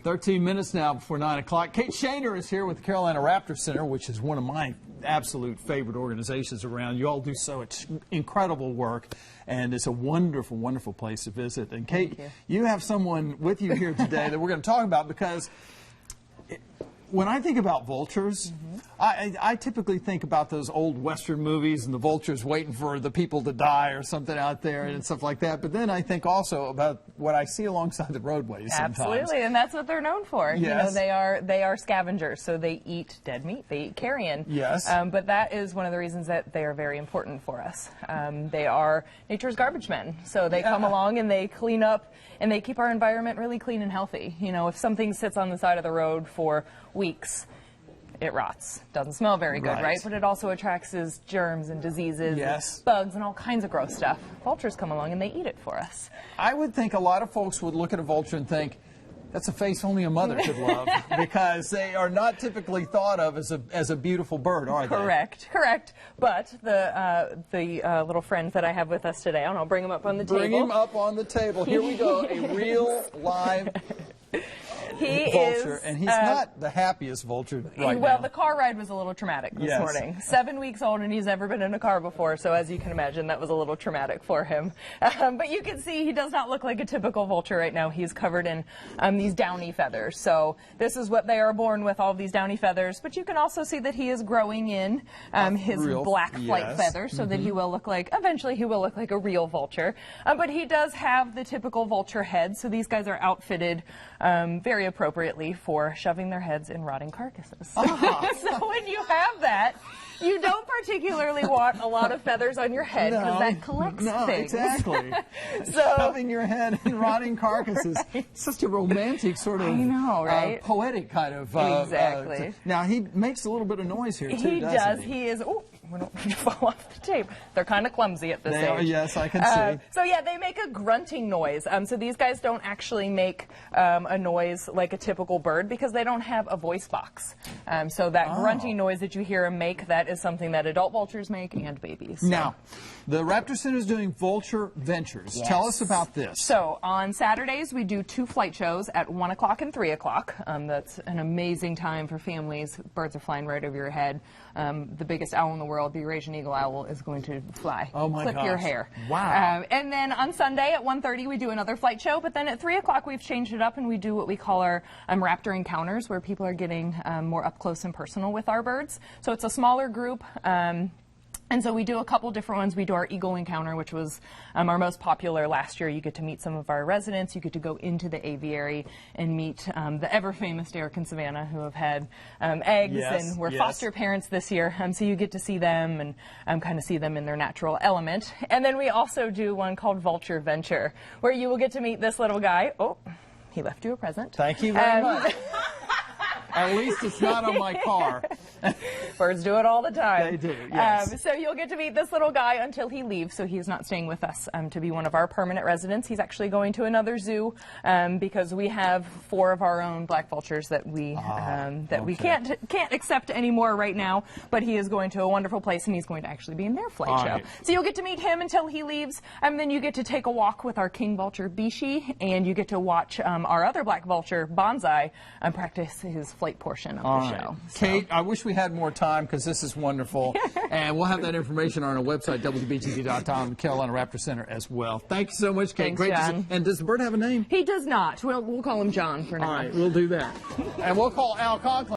13 minutes now before 9 o'clock. Kate Shaner is here with the Carolina Raptor Center, which is one of my absolute favorite organizations around. You all do so incredible work, and it's a wonderful, wonderful place to visit. And Kate, you have someone with you here today that we're going to talk about, because when I think about vultures, I typically think about those old Western movies and the vultures waiting for the people to die or something out there and stuff like that. But then I think also about what I see alongside the roadways sometimes. Absolutely, and that's what they're known for. Yes. You know, they are scavengers, so they eat dead meat. They eat carrion. Yes. But that is one of the reasons that they are very important for us. They are nature's garbage men. So they come along and they clean up and they keep our environment really clean and healthy. You know, if something sits on the side of the road for weeks, it rots. Doesn't smell very good, right? But it also attracts germs and diseases, and bugs, and all kinds of gross stuff. Vultures come along and they eat it for us. I would think a lot of folks would look at a vulture and think, that's a face only a mother could love, because they are not typically thought of as a beautiful bird, are they? Correct. But the little friend that I have with us today, and I'll bring him up on the table. Bring him up on the table. Here we go, a real live vulture, and he's not the happiest vulture right now. Well, the car ride was a little traumatic this morning. 7 weeks old, and he's never been in a car before, so as you can imagine, that was a little traumatic for him. But you can see he does not look like a typical vulture right now. He's covered in these downy feathers. So this is what they are born with, all of these downy feathers. But you can also see that he is growing in his black flight feathers, so that he will look like, eventually he will look like a real vulture. But he does have the typical vulture head, so these guys are outfitted very appropriately for shoving their heads in rotting carcasses. So when you have that, you don't particularly want a lot of feathers on your head, because that collects things. Exactly. Shoving your head in rotting carcasses. Such a romantic sort of, poetic kind of. Exactly. Now he makes a little bit of noise here too. He does. He is. Oh, we don't need to fall off the tape. They're kind of clumsy at this age. Yes, I can see. So yeah, they make a grunting noise. So these guys don't actually make a noise like a typical bird, because they don't have a voice box. So that grunting noise that you hear them make, that is something that adult vultures make and babies. So. Now, the Raptor Center is doing Vulture Ventures. Tell us about this. So on Saturdays, we do 2 flight shows at 1 o'clock and 3 o'clock. That's an amazing time for families. Birds are flying right over your head. The biggest owl in the world, the Eurasian eagle owl, is going to fly. Oh my gosh. Clip your hair. Wow. And then on Sunday at 1:30 we do another flight show, but then at 3 o'clock we've changed it up and we do what we call our Raptor encounters, where people are getting more up close and personal with our birds. So it's a smaller group. And so we do a couple different ones. We do our Eagle Encounter, which was our most popular last year. You get to meet some of our residents. You get to go into the aviary and meet the ever-famous Derek and Savannah, who have had eggs and were foster parents this year. So you get to see them and kind of see them in their natural element. And then we also do one called Vulture Venture, where you will get to meet this little guy. Oh, he left you a present. Thank you very much. At least it's not on my car. Birds do it all the time. They do, yes. So you'll get to meet this little guy until he leaves, so he's not staying with us to be one of our permanent residents. He's actually going to another zoo because we have 4 of our own black vultures that we can't accept anymore right now, but he is going to a wonderful place, and he's going to actually be in their flight show. So you'll get to meet him until he leaves, and then you get to take a walk with our king vulture, Bishi, and you get to watch our other black vulture, Bonsai, practice his flight portion of the show. Kate, I wish we had more time, because this is wonderful. And we'll have that information on our website, WBTV.com, Carolina Raptor Center as well. Thank you so much, Kate. Thanks, Great John. to see. And does the bird have a name? He does not. We'll call him John for now. All right, we'll do that. And we'll call Al Conklin.